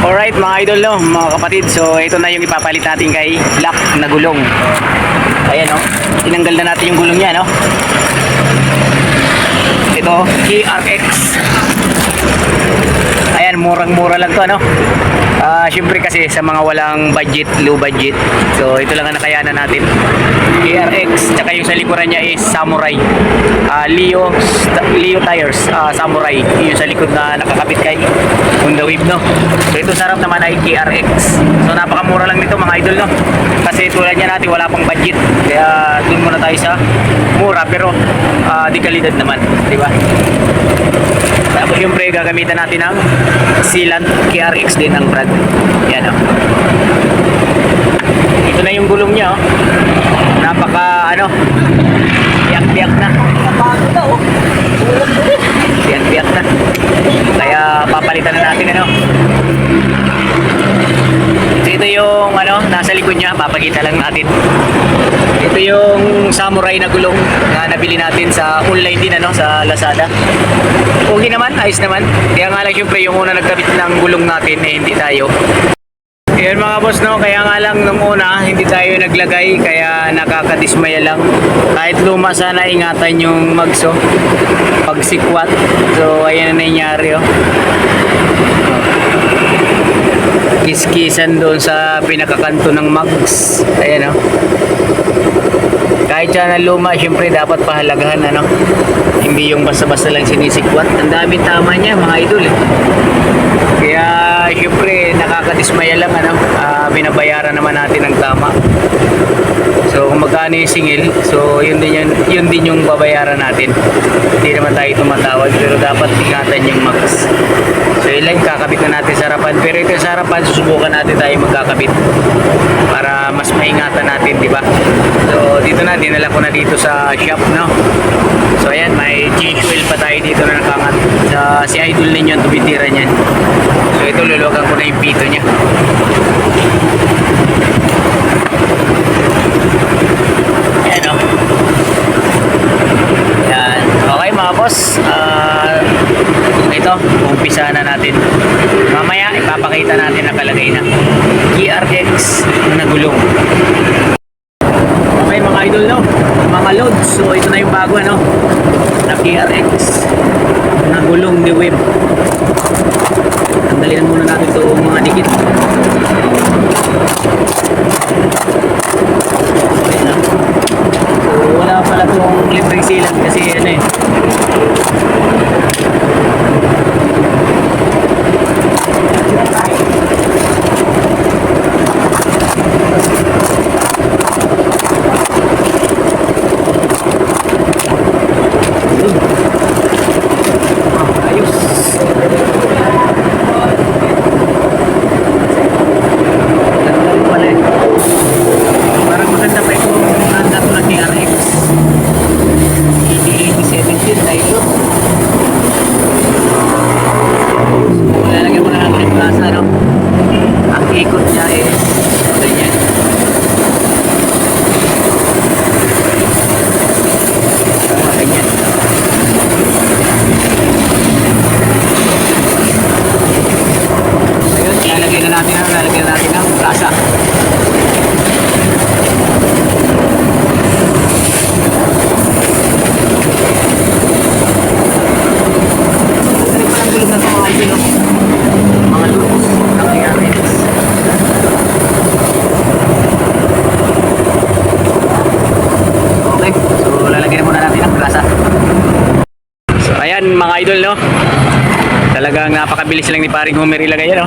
Alright mga idol, no, mga kapatid. So ito na yung ipapalit natin kay Black na gulong. Ayan, no, tinanggal na natin yung gulong niya, no. Ito KRX. Ayan, murang-mura lang to, no. Syempre kasi sa mga walang budget, low budget, so ito lang ang nakayanan natin. KRX, tsaka yung sa likuran niya is Samurai, Leo tires, Samurai yung sa likod na nakakabit kay Honda Wave, no. So ito sarap naman ay KRX. So napakamura lang nito mga idol, no, kasi tulad niya natin wala pang budget, kaya dun muna tayo sa mura pero di kalidad naman, di ba? Tapos syempre gagamitan natin ng sealant KRX din ang brand. Yan, oh. Ito na yung gulong niya, oh. Napaka biyak-biyak na. Biyak-biyak na. Kaya papalitan na natin, Ito yung nasa likod niya, papakita lang natin. Ito yung Samurai na gulong na nabili natin sa online din, sa Lazada. Okay naman, ayos naman. Kaya nga lang syempre yung una nagkabit ng gulong natin hindi tayo. Ayan mga boss, no, kaya nga lang nung una hindi tayo naglagay, kaya nakakadismaya lang. Kahit luma, sana ingatan yung magso pagsikwat. So ayan na nangyari, kiskisan doon sa pinakakanto ng mags. Ayan, kahit siya na luma, syempre dapat pahalagahan, hindi yung basta-basta lang sinisikwat. Ang dami tama niya mga idol, kaya syempre nakakadismaya lang, binabayaran naman natin ng tama. So kung magkano yung singil, so yun din yung babayaran natin. Hindi naman tayo tumatawad, pero dapat ingatan yung max. So yun lang, kakabit na natin sa harapan. Pero ito sa harapan, susubukan natin tayo magkakabit para mas maingatan natin, di ba? So dito na, dinala ko na dito sa shop, no. So ayan, may change oil pa tayo dito na nakangat. Si idol ninyo, tumitira niyan. So ito, luluwagan ko na yung pito niya. Ayan, Yan. Okay mga boss, ito, umpisa na natin. Mamaya ipapakita natin na kalagay na KRX na gulong. Okay mga idol, mga loads. So ito na yung bago, na KRX na gulong ni Wave. Tanggalin muna natin ito mga dikit. So wala pala itong libreng sealant kasi lalagyan natin ng grasa. Mga lubos ng KRX. Okay, so lalagyan muna natin ng grasa. So ayan mga idol, talagang napakabilis lang ni paring Homer ilagay yan,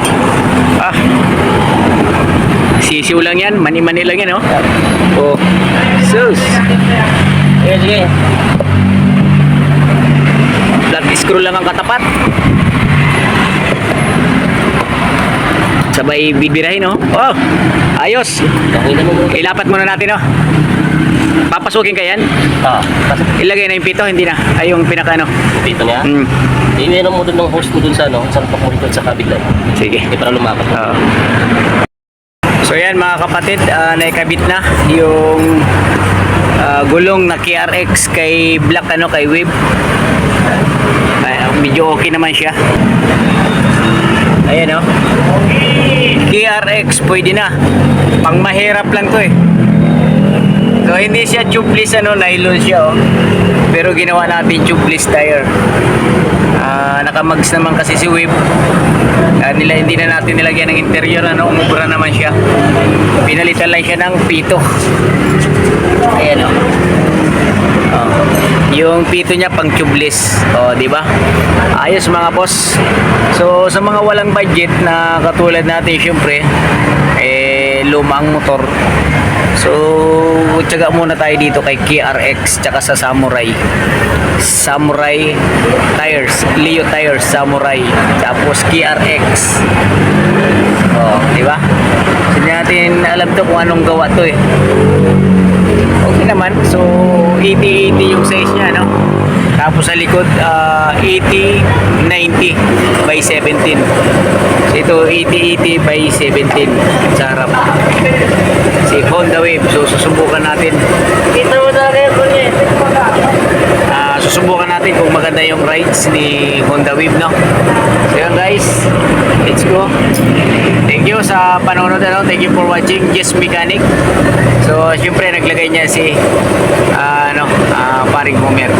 sisiw lang yan, mani-mani lang yan, oh, sus. Ayan, sige. Flat screw lang ang katapat, sabay bibirahin, oh, ayos. Ilapat muna natin, papasukin ka yan. Ilagay na yung pito, hindi na ay yung pinaka pito niya. Iinom mo dun ng host mo dun sa santok mo dito sa kabila. Sige, para lumapat. So yan mga kapatid, naikabit na yung gulong na KRX kay Black, kay Wave. Medyo okay naman siya. Ayan, oh. KRX, pwede na. Pang mahirap lang to eh. So, hindi siya tubeless, nylon siya, oh. Pero ginawa natin tubeless tire. Nakamags naman kasi si Wave. Hindi na natin nilagyan ng interior, umubra naman siya. Pinalitan lang siya ng pito. Ayan, oh. Oh. Yung pito niya pang tubeless. Oh, di ba? Ayos mga boss. So, sa mga walang budget na katulad natin, syempre, lumang motor. So, tsaga muna tayo dito kay KRX tsaka sa Samurai. Samurai tires, Leo tires, Samurai, tapos KRX. Oh, di ba? Hindi natin alam to kung anong gawa to eh. Okay naman. So, 80-80 yung size niya, no? Tapos sa likod, 80-90 by 17. So, ito, 80-80 by 17 sa harap. Si Honda Wave. So, susubukan natin. Kita mo talaga yung kunya. Susubukan natin kung maganda yung rides ni Honda Wave, no? So, yun guys. Let's go. Thank you sa panonood, Thank you for watching Just Mechanic. So, syempre, naglagay niya si paring Homer.